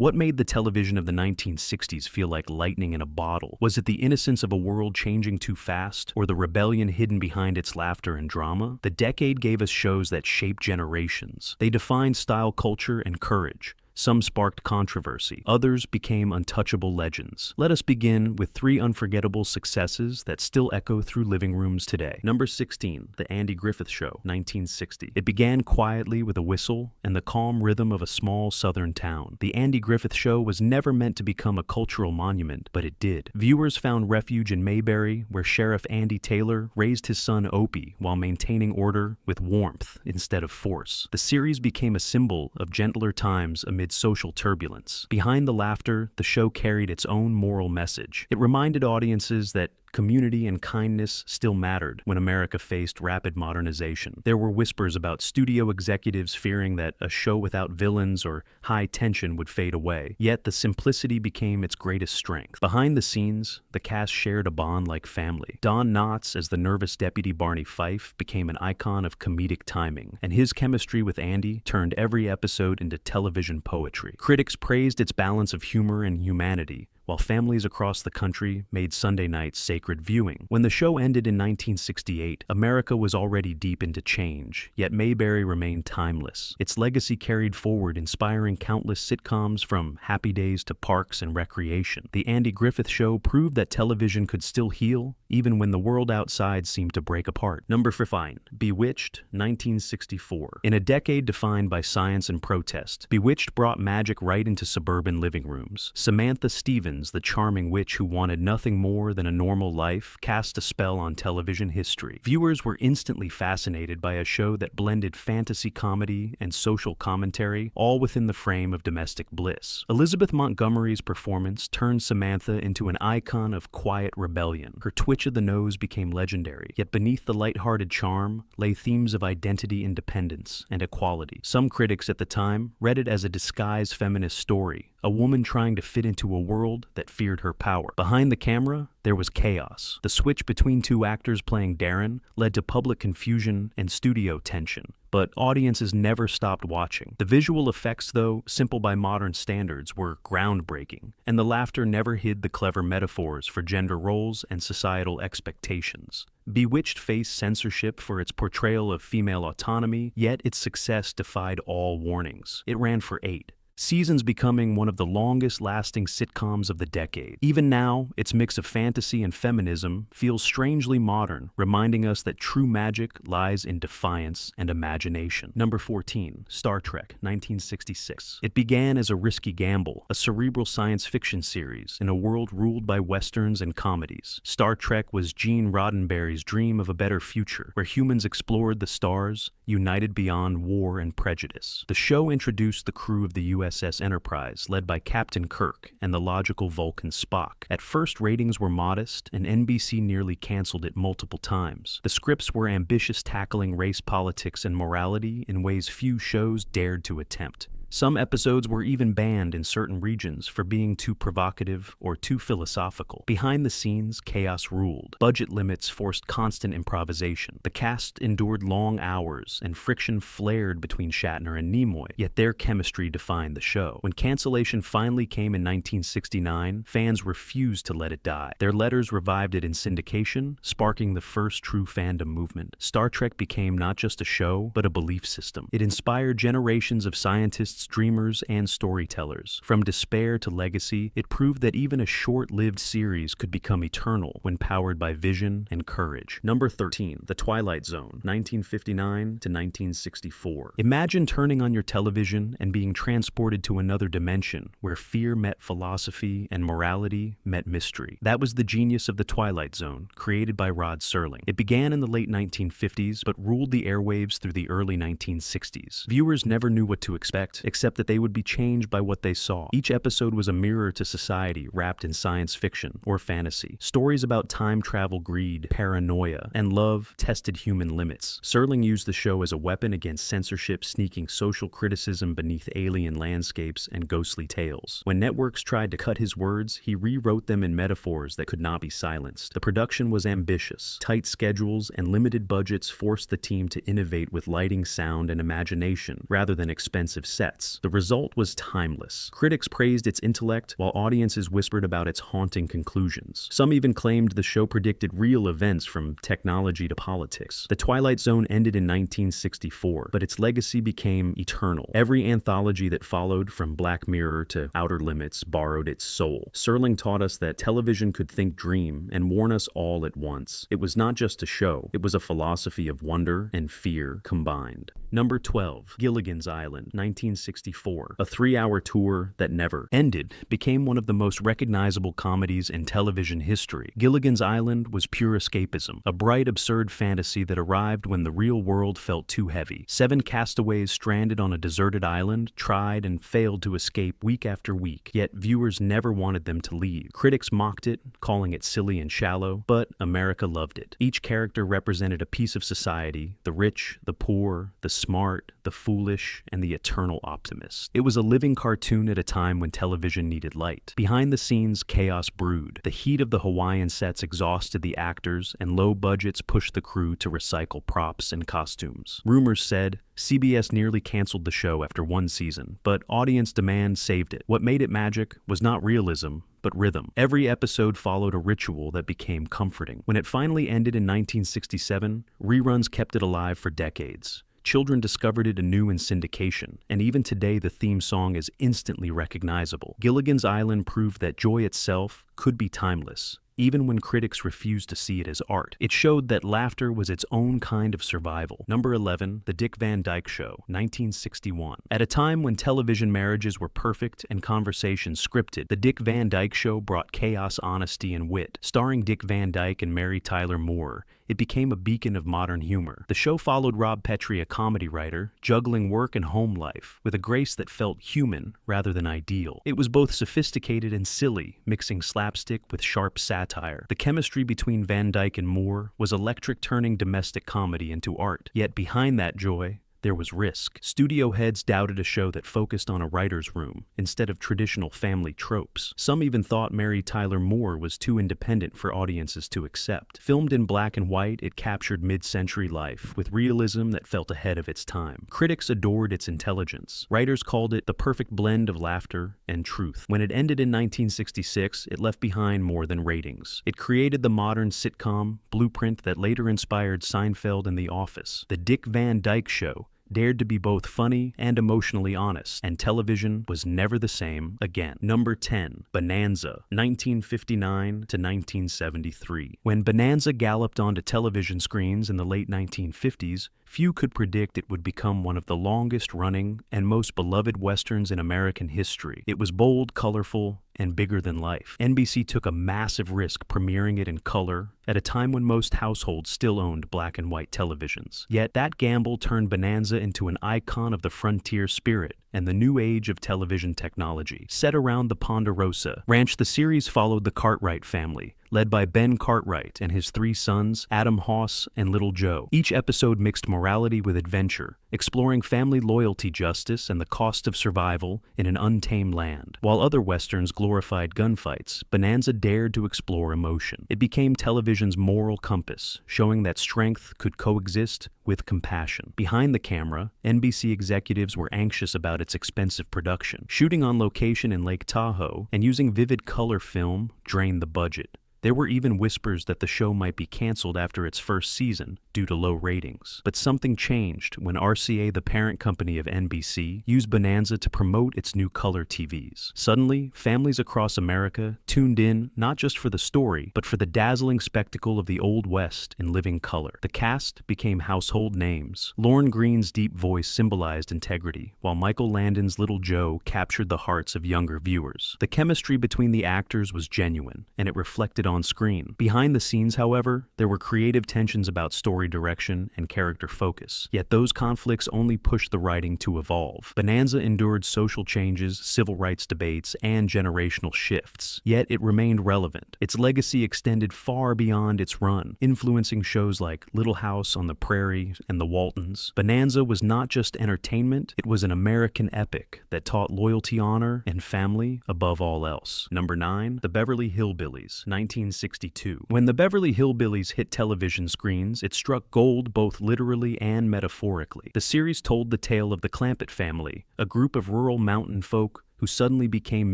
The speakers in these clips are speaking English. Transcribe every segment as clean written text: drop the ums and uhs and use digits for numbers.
What made the television of the 1960s feel like lightning in a bottle? Was it the innocence of a world changing too fast, or the rebellion hidden behind its laughter and drama? The decade gave us shows that shaped generations. They defined style, culture, and courage. Some sparked controversy. Others became untouchable legends. Let us begin with 3 unforgettable successes that still echo through living rooms today. Number 16, The Andy Griffith Show, 1960. It began quietly with a whistle and the calm rhythm of a small southern town. The Andy Griffith Show was never meant to become a cultural monument, but it did. Viewers found refuge in Mayberry, where Sheriff Andy Taylor raised his son Opie while maintaining order with warmth instead of force. The series became a symbol of gentler times amid social turbulence. Behind the laughter, the show carried its own moral message. It reminded audiences that community and kindness still mattered when America faced rapid modernization. There were whispers about studio executives fearing that a show without villains or high tension would fade away. Yet the simplicity became its greatest strength. Behind the scenes, the cast shared a bond like family. Don Knotts as the nervous deputy Barney Fife became an icon of comedic timing, and his chemistry with Andy turned every episode into television poetry. Critics praised its balance of humor and humanity, while families across the country made Sunday nights sacred viewing. When the show ended in 1968, America was already deep into change, yet Mayberry remained timeless. Its legacy carried forward, inspiring countless sitcoms from Happy Days to Parks and Recreation. The Andy Griffith Show proved that television could still heal, even when the world outside seemed to break apart. Number 5, Bewitched, 1964. In a decade defined by science and protest, Bewitched brought magic right into suburban living rooms. Samantha Stevens, the charming witch who wanted nothing more than a normal life, cast a spell on television history. Viewers were instantly fascinated by a show that blended fantasy comedy and social commentary, all within the frame of domestic bliss. Elizabeth Montgomery's performance turned Samantha into an icon of quiet rebellion. Her twitch of the nose became legendary, yet beneath the lighthearted charm lay themes of identity, independence, and equality. Some critics at the time read it as a disguised feminist story, a woman trying to fit into a world that feared her power. Behind the camera, there was chaos. The switch between 2 actors playing Darren led to public confusion and studio tension, but audiences never stopped watching. The visual effects, though simple by modern standards, were groundbreaking, and the laughter never hid the clever metaphors for gender roles and societal expectations. Bewitched faced censorship for its portrayal of female autonomy, yet its success defied all warnings. It ran for 8 seasons, becoming one of the longest-lasting sitcoms of the decade. Even now, its mix of fantasy and feminism feels strangely modern, reminding us that true magic lies in defiance and imagination. Number 14, Star Trek, 1966. It began as a risky gamble, a cerebral science fiction series in a world ruled by westerns and comedies. Star Trek was Gene Roddenberry's dream of a better future, where humans explored the stars, united beyond war and prejudice. The show introduced the crew of the USS Enterprise, led by Captain Kirk and the logical Vulcan Spock. At first, ratings were modest, and NBC nearly canceled it multiple times. The scripts were ambitious, tackling race politics and morality in ways few shows dared to attempt. Some episodes were even banned in certain regions for being too provocative or too philosophical. Behind the scenes, chaos ruled. Budget limits forced constant improvisation. The cast endured long hours, and friction flared between Shatner and Nimoy, yet their chemistry defined the show. When cancellation finally came in 1969, fans refused to let it die. Their letters revived it in syndication, sparking the first true fandom movement. Star Trek became not just a show, but a belief system. It inspired generations of scientists, dreamers, and storytellers. From despair to legacy, it proved that even a short-lived series could become eternal when powered by vision and courage. Number 13, The Twilight Zone, 1959 to 1964. Imagine turning on your television and being transported to another dimension where fear met philosophy and morality met mystery. That was the genius of The Twilight Zone, created by Rod Serling. It began in the late 1950s, but ruled the airwaves through the early 1960s. Viewers never knew what to expect, except that they would be changed by what they saw. Each episode was a mirror to society wrapped in science fiction or fantasy. Stories about time travel, greed, paranoia, and love tested human limits. Serling used the show as a weapon against censorship, sneaking social criticism beneath alien landscapes and ghostly tales. When networks tried to cut his words, he rewrote them in metaphors that could not be silenced. The production was ambitious. Tight schedules and limited budgets forced the team to innovate with lighting, sound, and imagination rather than expensive sets. sets. The result was timeless. Critics praised its intellect, while audiences whispered about its haunting conclusions. Some even claimed the show predicted real events from technology to politics. The Twilight Zone ended in 1964, but its legacy became eternal. Every anthology that followed, from Black Mirror to Outer Limits, borrowed its soul. Serling taught us that television could think, dream, and warn us all at once. It was not just a show, it was a philosophy of wonder and fear combined. Number 12, Gilligan's Island, 1964. A 3-hour tour that never ended became one of the most recognizable comedies in television history. Gilligan's Island was pure escapism, a bright, absurd fantasy that arrived when the real world felt too heavy. 7 castaways stranded on a deserted island tried and failed to escape week after week, yet viewers never wanted them to leave. Critics mocked it, calling it silly and shallow, but America loved it. Each character represented a piece of society: the rich, the poor, the smart, the foolish, and the eternal optimist. It was a living cartoon at a time when television needed light. Behind the scenes, chaos brewed. The heat of the Hawaiian sets exhausted the actors, and low budgets pushed the crew to recycle props and costumes. Rumors said CBS nearly canceled the show after 1 season, but audience demand saved it. What made it magic was not realism, but rhythm. Every episode followed a ritual that became comforting. When it finally ended in 1967, reruns kept it alive for decades. Children discovered it anew in syndication, and even today the theme song is instantly recognizable. Gilligan's Island proved that joy itself could be timeless, even when critics refused to see it as art. It showed that laughter was its own kind of survival. Number 11, The Dick Van Dyke Show, 1961. At a time when television marriages were perfect and conversations scripted, The Dick Van Dyke Show brought chaos, honesty, and wit. Starring Dick Van Dyke and Mary Tyler Moore, it became a beacon of modern humor. The show followed Rob Petrie, a comedy writer, juggling work and home life with a grace that felt human rather than ideal. It was both sophisticated and silly, mixing slapstick with sharp satire. The chemistry between Van Dyke and Moore was electric, turning domestic comedy into art. Yet behind that joy, there was risk. Studio heads doubted a show that focused on a writer's room instead of traditional family tropes. Some even thought Mary Tyler Moore was too independent for audiences to accept. Filmed in black and white, it captured mid-century life with realism that felt ahead of its time. Critics adored its intelligence. Writers called it the perfect blend of laughter and truth. When it ended in 1966, it left behind more than ratings. It created the modern sitcom blueprint that later inspired Seinfeld and The Office. The Dick Van Dyke Show dared to be both funny and emotionally honest, and television was never the same again. Number 10, Bonanza, 1959 to 1973. When Bonanza galloped onto television screens in the late 1950s, few could predict it would become one of the longest-running and most beloved westerns in American history. It was bold, colorful, and bigger than life. NBC took a massive risk premiering it in color at a time when most households still owned black and white televisions. Yet that gamble turned Bonanza into an icon of the frontier spirit and the new age of television technology. Set around the Ponderosa Ranch, the series followed the Cartwright family, led by Ben Cartwright and his 3 sons, Adam Hoss and Little Joe. Each episode mixed morality with adventure, exploring family loyalty, justice, and the cost of survival in an untamed land. While other westerns glorified gunfights, Bonanza dared to explore emotion. It became television's moral compass, showing that strength could coexist with compassion. Behind the camera, NBC executives were anxious about its expensive production. Shooting on location in Lake Tahoe and using vivid color film drained the budget. There were even whispers that the show might be canceled after its first season due to low ratings. But something changed when RCA, the parent company of NBC, used Bonanza to promote its new color TVs. Suddenly, families across America tuned in not just for the story, but for the dazzling spectacle of the Old West in living color. The cast became household names. Lorne Greene's deep voice symbolized integrity, while Michael Landon's Little Joe captured the hearts of younger viewers. The chemistry between the actors was genuine, and it reflected on screen. Behind the scenes, however, there were creative tensions about story direction and character focus. Yet those conflicts only pushed the writing to evolve. Bonanza endured social changes, civil rights debates, and generational shifts. Yet it remained relevant. Its legacy extended far beyond its run, influencing shows like Little House on the Prairie and The Waltons. Bonanza was not just entertainment, it was an American epic that taught loyalty, honor, and family above all else. Number 9, The Beverly Hillbillies, 19 1962. When the Beverly Hillbillies hit television screens, it struck gold both literally and metaphorically. The series told the tale of the Clampett family, a group of rural mountain folk who suddenly became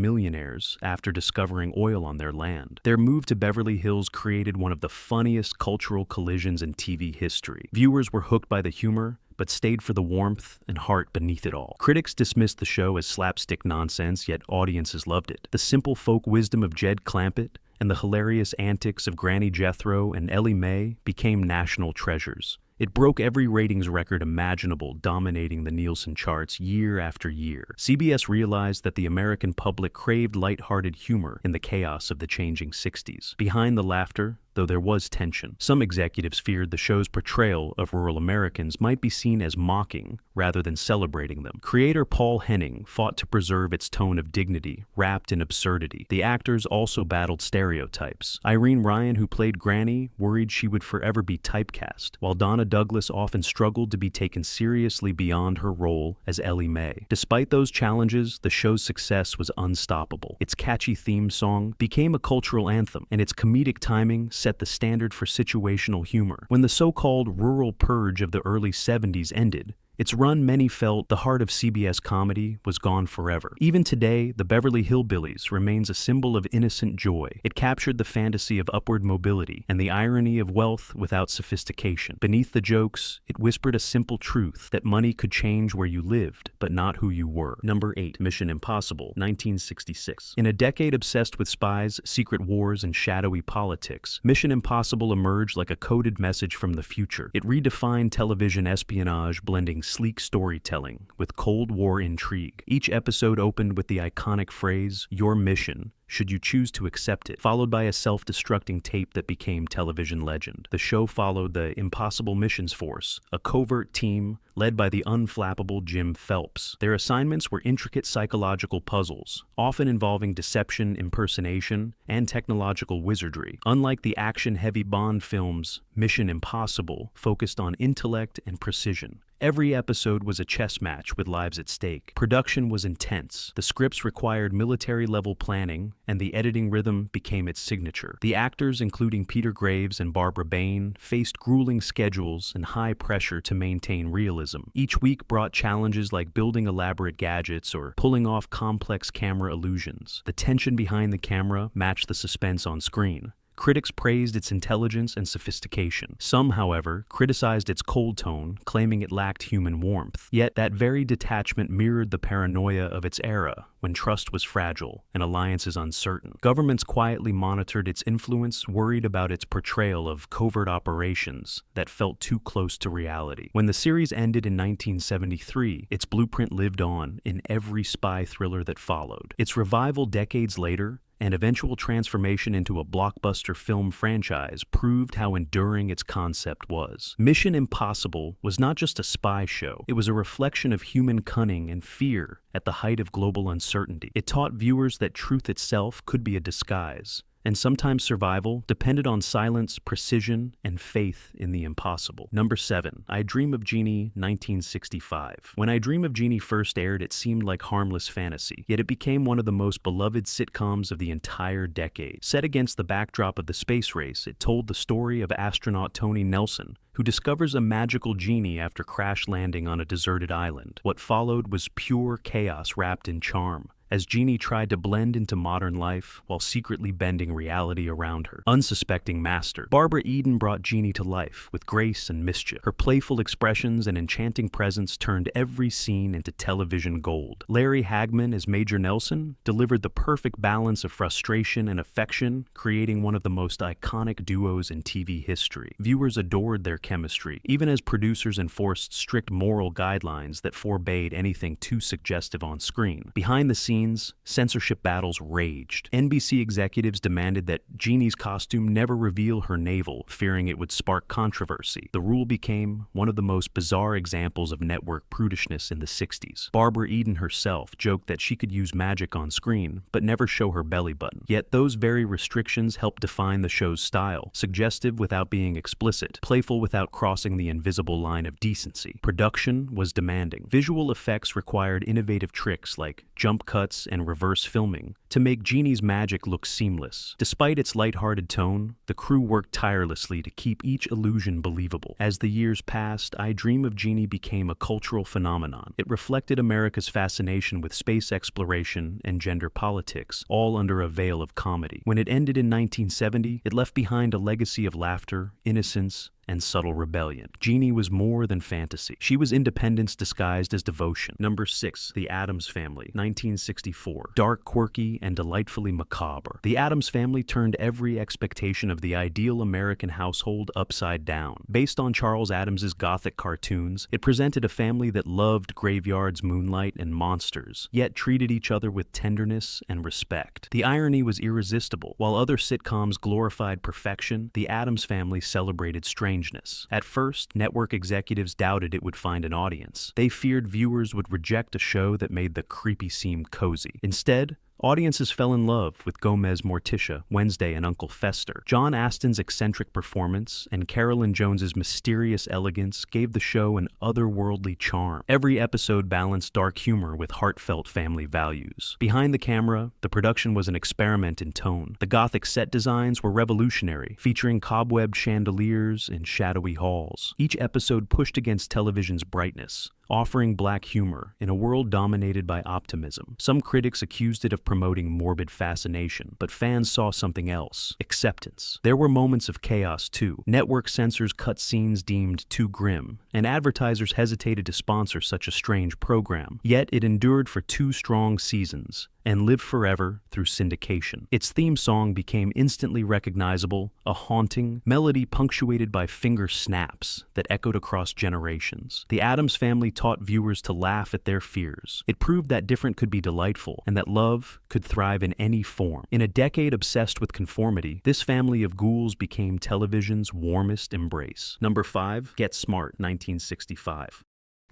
millionaires after discovering oil on their land. Their move to Beverly Hills created one of the funniest cultural collisions in TV history. Viewers were hooked by the humor, but stayed for the warmth and heart beneath it all. Critics dismissed the show as slapstick nonsense, yet audiences loved it. The simple folk wisdom of Jed Clampett and the hilarious antics of Granny Jethro and Ellie Mae became national treasures. It broke every ratings record imaginable, dominating the Nielsen charts year after year. CBS realized that the American public craved lighthearted humor in the chaos of the changing 60s. Behind the laughter, though there was tension, some executives feared the show's portrayal of rural Americans might be seen as mocking rather than celebrating them. Creator Paul Henning fought to preserve its tone of dignity, wrapped in absurdity. The actors also battled stereotypes. Irene Ryan, who played Granny, worried she would forever be typecast, while Donna Douglas often struggled to be taken seriously beyond her role as Ellie Mae. Despite those challenges, the show's success was unstoppable. Its catchy theme song became a cultural anthem, and its comedic timing set the standard for situational humor. When the so-called rural purge of the early 70s ended, its run, many felt, the heart of CBS comedy was gone forever. Even today, the Beverly Hillbillies remains a symbol of innocent joy. It captured the fantasy of upward mobility and the irony of wealth without sophistication. Beneath the jokes, it whispered a simple truth that money could change where you lived, but not who you were. Number 8. Mission Impossible, 1966. In a decade obsessed with spies, secret wars, and shadowy politics, Mission Impossible emerged like a coded message from the future. It redefined television espionage, blending sleek storytelling with Cold War intrigue. Each episode opened with the iconic phrase, "Your mission, should you choose to accept it," followed by a self-destructing tape that became television legend. The show followed the Impossible Missions Force, a covert team led by the unflappable Jim Phelps. Their assignments were intricate psychological puzzles, often involving deception, impersonation, and technological wizardry. Unlike the action-heavy Bond films, Mission Impossible focused on intellect and precision. Every episode was a chess match with lives at stake. Production was intense. The scripts required military-level planning, and the editing rhythm became its signature. The actors, including Peter Graves and Barbara Bain, faced grueling schedules and high pressure to maintain realism. Each week brought challenges like building elaborate gadgets or pulling off complex camera illusions. The tension behind the camera matched the suspense on screen. Critics praised its intelligence and sophistication. Some, however, criticized its cold tone, claiming it lacked human warmth. Yet that very detachment mirrored the paranoia of its era, when trust was fragile and alliances uncertain. Governments quietly monitored its influence, worried about its portrayal of covert operations that felt too close to reality. When the series ended in 1973, its blueprint lived on in every spy thriller that followed. Its revival decades later, and eventual transformation into a blockbuster film franchise, proved how enduring its concept was. Mission Impossible was not just a spy show, it was a reflection of human cunning and fear at the height of global uncertainty. It taught viewers that truth itself could be a disguise, and sometimes survival depended on silence, precision, and faith in the impossible. Number 7. I Dream of Jeannie, 1965. When I Dream of Jeannie first aired, it seemed like harmless fantasy, yet it became one of the most beloved sitcoms of the entire decade. Set against the backdrop of the space race, it told the story of astronaut Tony Nelson, who discovers a magical genie after crash landing on a deserted island. What followed was pure chaos wrapped in charm, as Jeannie tried to blend into modern life while secretly bending reality around her. Unsuspecting master, Barbara Eden brought Jeannie to life with grace and mischief. Her playful expressions and enchanting presence turned every scene into television gold. Larry Hagman as Major Nelson delivered the perfect balance of frustration and affection, creating one of the most iconic duos in TV history. Viewers adored their chemistry, even as producers enforced strict moral guidelines that forbade anything too suggestive on screen. Behind the scenes, censorship battles raged. NBC executives demanded that Jeannie's costume never reveal her navel, fearing it would spark controversy. The rule became one of the most bizarre examples of network prudishness in the 60s. Barbara Eden herself joked that she could use magic on screen, but never show her belly button. Yet those very restrictions helped define the show's style, suggestive without being explicit, playful without crossing the invisible line of decency. Production was demanding. Visual effects required innovative tricks like jump cuts, cuts and reverse filming to make Jeannie's magic look seamless. Despite its lighthearted tone, the crew worked tirelessly to keep each illusion believable. As the years passed, I Dream of Jeannie became a cultural phenomenon. It reflected America's fascination with space exploration and gender politics, all under a veil of comedy. When it ended in 1970, it left behind a legacy of laughter, innocence, and subtle rebellion. Jeannie was more than fantasy. She was independence disguised as devotion. Number 6. The Addams Family, 1964. Dark, quirky, and delightfully macabre. The Addams Family turned every expectation of the ideal American household upside down. Based on Charles Addams's Gothic cartoons, it presented a family that loved graveyards, moonlight, and monsters, yet treated each other with tenderness and respect. The irony was irresistible. While other sitcoms glorified perfection, the Addams Family celebrated strangeness. At first, network executives doubted it would find an audience. They feared viewers would reject a show that made the creepy seem cozy. Instead, audiences fell in love with Gomez Morticia, Wednesday, and Uncle Fester. John Astin's eccentric performance and Carolyn Jones's mysterious elegance gave the show an otherworldly charm. Every episode balanced dark humor with heartfelt family values. Behind the camera, the production was an experiment in tone. The Gothic set designs were revolutionary, featuring cobwebbed chandeliers and shadowy halls. Each episode pushed against television's brightness, offering black humor in a world dominated by optimism. Some critics accused it of promoting morbid fascination, but fans saw something else: acceptance. There were moments of chaos, too. Network censors cut scenes deemed too grim, and advertisers hesitated to sponsor such a strange program. Yet it endured for 2 strong seasons and lived forever through syndication. Its theme song became instantly recognizable, a haunting melody punctuated by finger snaps that echoed across generations. The Addams Family taught viewers to laugh at their fears. It proved that different could be delightful and that love could thrive in any form. In a decade obsessed with conformity, this family of ghouls became television's warmest embrace. Number 5. Get Smart, 1965.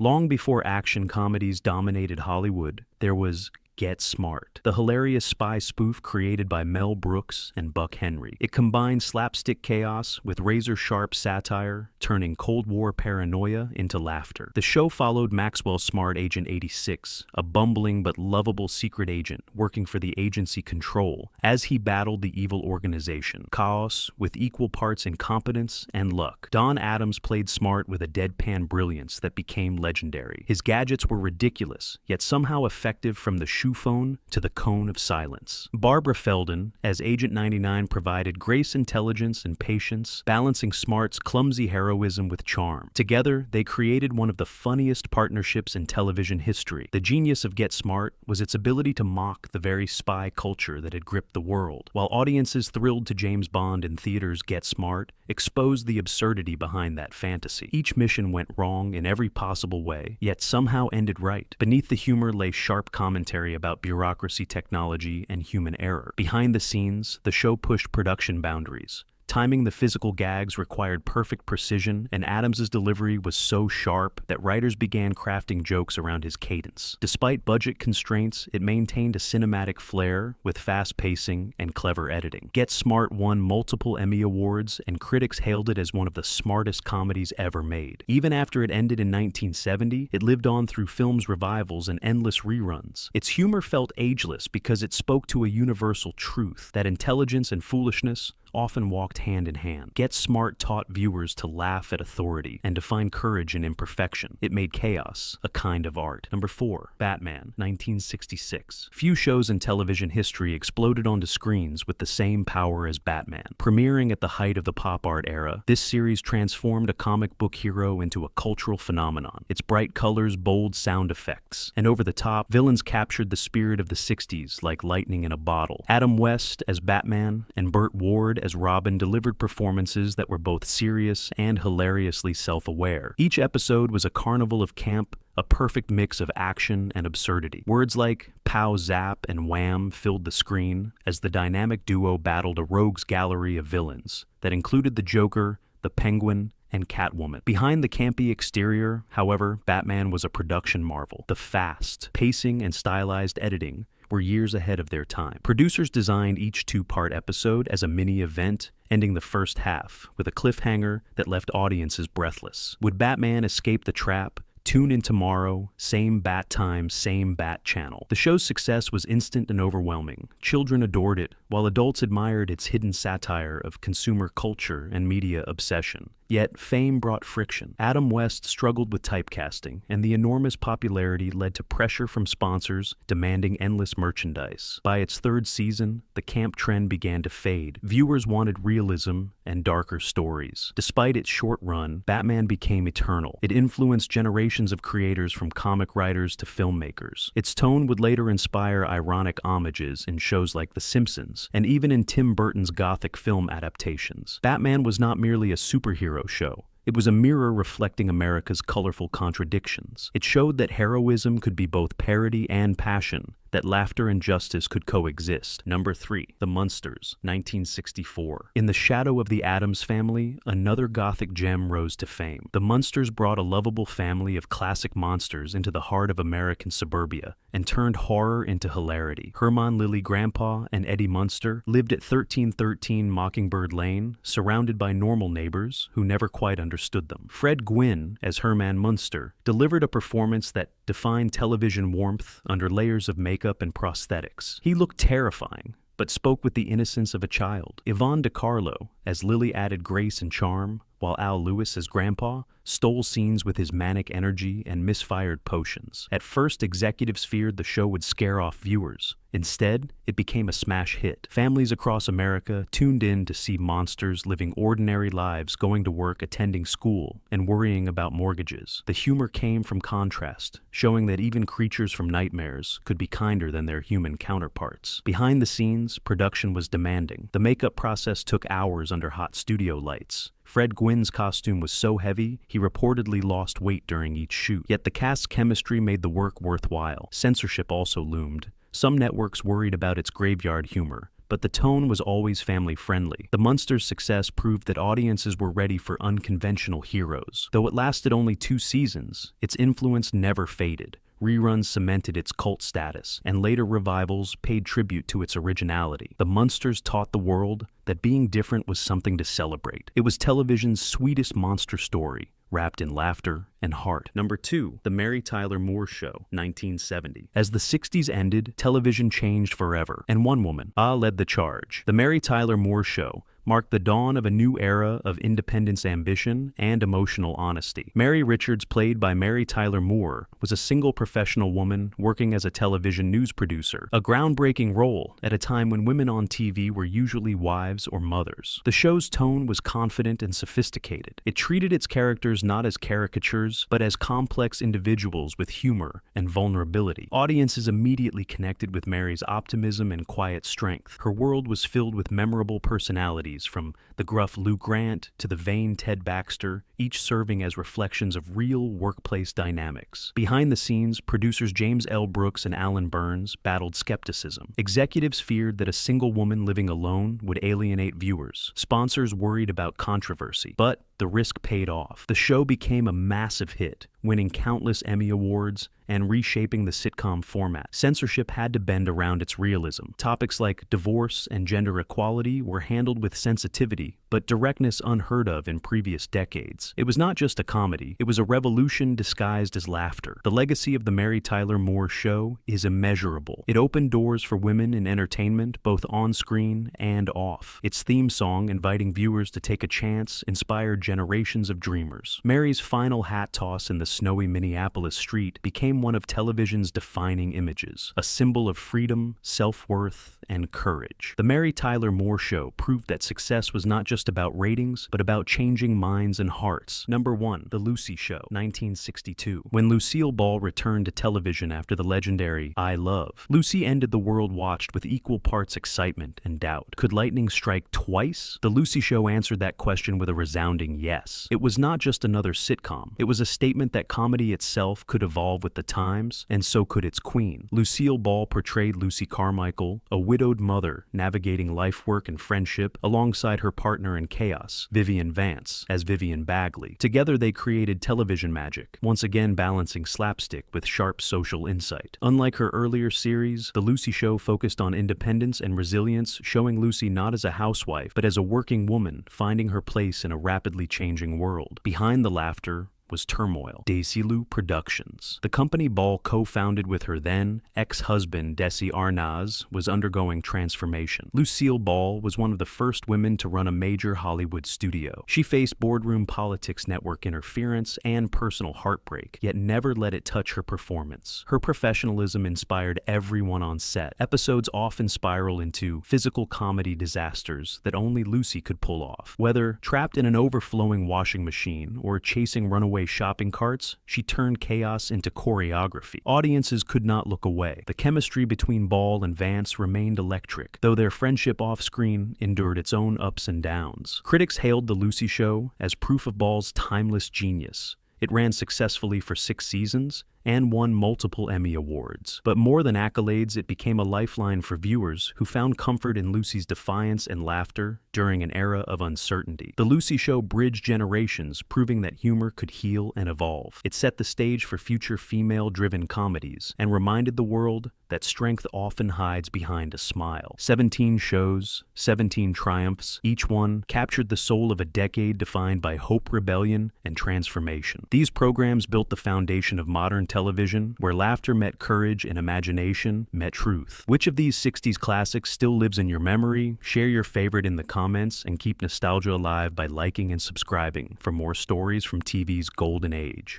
Long before action comedies dominated Hollywood, there was Get Smart, the hilarious spy spoof created by Mel Brooks and Buck Henry. It combined slapstick chaos with razor-sharp satire, turning Cold War paranoia into laughter. The show followed Maxwell Smart, Agent 86, a bumbling but lovable secret agent working for the agency Control, as he battled the evil organization. Chaos with equal parts incompetence and luck. Don Adams played Smart with a deadpan brilliance that became legendary. His gadgets were ridiculous, yet somehow effective, from the shoe phone to the cone of silence. Barbara Feldon, as Agent 99, provided grace, intelligence, and patience, balancing Smart's clumsy heroism with charm. Together, they created one of the funniest partnerships in television history. The genius of Get Smart was its ability to mock the very spy culture that had gripped the world. While audiences thrilled to James Bond in theaters, Get Smart exposed the absurdity behind that fantasy. Each mission went wrong in every possible way, yet somehow ended right. Beneath the humor lay sharp commentary about bureaucracy, technology, and human error. Behind the scenes, the show pushed production boundaries. Timing the physical gags required perfect precision, and Adams's delivery was so sharp that writers began crafting jokes around his cadence. Despite budget constraints, it maintained a cinematic flair with fast pacing and clever editing. Get Smart won multiple Emmy Awards, and critics hailed it as one of the smartest comedies ever made. Even after it ended in 1970, it lived on through films revivals and endless reruns. Its humor felt ageless because it spoke to a universal truth: that intelligence and foolishness often walked hand in hand. Get Smart taught viewers to laugh at authority and to find courage in imperfection. It made chaos a kind of art. Number 4. Batman, 1966. Few shows in television history exploded onto screens with the same power as Batman. Premiering at the height of the pop art era, this series transformed a comic book hero into a cultural phenomenon. Its bright colors, bold sound effects, and over-the-top villains captured the spirit of the 60s like lightning in a bottle. Adam West as Batman and Burt Ward as Robin delivered performances that were both serious and hilariously self-aware. Each episode was a carnival of camp, a perfect mix of action and absurdity. Words like pow, zap, and wham filled the screen as the dynamic duo battled a rogues gallery of villains that included the Joker, the Penguin, and Catwoman. Behind the campy exterior, however, Batman was a production marvel. The fast pacing and stylized editing were years ahead of their time. Producers designed each 2-part episode as a mini-event, ending the first half with a cliffhanger that left audiences breathless. Would Batman escape the trap, Tune in tomorrow, same bat time, same bat channel. The show's success was instant and overwhelming. Children adored it, while adults admired its hidden satire of consumer culture and media obsession. Yet, fame brought friction. Adam West struggled with typecasting, and the enormous popularity led to pressure from sponsors demanding endless merchandise. By its third season, the camp trend began to fade. Viewers wanted realism and darker stories. Despite its short run, Batman became eternal. It influenced generations of creators from comic writers to filmmakers. Its tone would later inspire ironic homages in shows like The Simpsons, and even in Tim Burton's Gothic film adaptations. Batman was not merely a superhero show. It was a mirror reflecting America's colorful contradictions. It showed that heroism could be both parody and passion, that laughter and justice could coexist. Number 3. The Munsters, 1964. In the shadow of the Addams Family, another Gothic gem rose to fame. The Munsters brought a lovable family of classic monsters into the heart of American suburbia and turned horror into hilarity. Herman Lilly Grandpa and Eddie Munster lived at 1313 Mockingbird Lane, surrounded by normal neighbors who never quite understood them. Fred Gwynne, as Herman Munster, delivered a performance that defined television warmth under layers of makeup and prosthetics. He looked terrifying, but spoke with the innocence of a child. Yvonne DiCarlo, as Lily, added grace and charm, while Al Lewis, as Grandpa, stole scenes with his manic energy and misfired potions. At first, executives feared the show would scare off viewers. Instead, it became a smash hit. Families across America tuned in to see monsters living ordinary lives, going to work, attending school, and worrying about mortgages. The humor came from contrast, showing that even creatures from nightmares could be kinder than their human counterparts. Behind the scenes, production was demanding. The makeup process took hours under hot studio lights. Fred Gwynne's costume was so heavy, he reportedly lost weight during each shoot. Yet the cast's chemistry made the work worthwhile. Censorship also loomed. Some networks worried about its graveyard humor, but the tone was always family-friendly. The Munsters' success proved that audiences were ready for unconventional heroes. Though it lasted only 2 seasons, its influence never faded. Reruns cemented its cult status, and later revivals paid tribute to its originality. The Munsters taught the world that being different was something to celebrate. It was television's sweetest monster story, wrapped in laughter and heart. Number 2, The Mary Tyler Moore Show, 1970. As the 60s ended, television changed forever, and one woman, led the charge. The Mary Tyler Moore Show marked the dawn of a new era of independence, ambition, and emotional honesty. Mary Richards, played by Mary Tyler Moore, was a single professional woman working as a television news producer, a groundbreaking role at a time when women on TV were usually wives or mothers. The show's tone was confident and sophisticated. It treated its characters not as caricatures, but as complex individuals with humor and vulnerability. Audiences immediately connected with Mary's optimism and quiet strength. Her world was filled with memorable personalities, from the gruff Lou Grant to the vain Ted Baxter, each serving as reflections of real workplace dynamics. Behind the scenes, producers James L. Brooks and Alan Burns battled skepticism. Executives feared that a single woman living alone would alienate viewers. Sponsors worried about controversy, but the risk paid off. The show became a massive hit, winning countless Emmy Awards and reshaping the sitcom format. Censorship had to bend around its realism. Topics like divorce and gender equality were handled with sensitivity, but directness unheard of in previous decades. It was not just a comedy, it was a revolution disguised as laughter. The legacy of The Mary Tyler Moore Show is immeasurable. It opened doors for women in entertainment, both on screen and off. Its theme song, inviting viewers to take a chance, inspired generations of dreamers. Mary's final hat toss in the snowy Minneapolis street became one of television's defining images, a symbol of freedom, self-worth, and courage. The Mary Tyler Moore Show proved that success was not just about ratings, but about changing minds and hearts. Number 1, The Lucy Show, 1962. When Lucille Ball returned to television after the legendary I Love, Lucy ended the world watched with equal parts excitement and doubt. Could lightning strike twice? The Lucy Show answered that question with a resounding yes. It was not just another sitcom. It was a statement that comedy itself could evolve with the times, and so could its queen. Lucille Ball portrayed Lucy Carmichael, a widowed mother navigating life, work, and friendship alongside her partner in chaos, Vivian Vance, as Vivian Bagley. Together they created television magic, once again balancing slapstick with sharp social insight. Unlike her earlier series, The Lucy Show focused on independence and resilience, showing Lucy not as a housewife, but as a working woman finding her place in a rapidly changing world. Behind the laughter was turmoil. Desilu Productions. The company Ball co-founded with her then ex-husband Desi Arnaz was undergoing transformation. Lucille Ball was one of the first women to run a major Hollywood studio. She faced boardroom politics, network interference, and personal heartbreak, yet never let it touch her performance. Her professionalism inspired everyone on set. Episodes often spiral into physical comedy disasters that only Lucy could pull off. Whether trapped in an overflowing washing machine or chasing runaway shopping carts, she turned chaos into choreography. Audiences could not look away. The chemistry between Ball and Vance remained electric, though their friendship off-screen endured its own ups and downs. Critics hailed The Lucy Show as proof of Ball's timeless genius. It ran successfully for 6 seasons and won multiple Emmy Awards. But more than accolades, it became a lifeline for viewers who found comfort in Lucy's defiance and laughter during an era of uncertainty. The Lucy Show bridged generations, proving that humor could heal and evolve. It set the stage for future female-driven comedies and reminded the world that strength often hides behind a smile. 17 shows, 17 triumphs, each one captured the soul of a decade defined by hope, rebellion, and transformation. These programs built the foundation of modern television, where laughter met courage and imagination met truth. Which of these 60s classics still lives in your memory? Share your favorite in the comments and keep nostalgia alive by liking and subscribing for more stories from TV's golden age.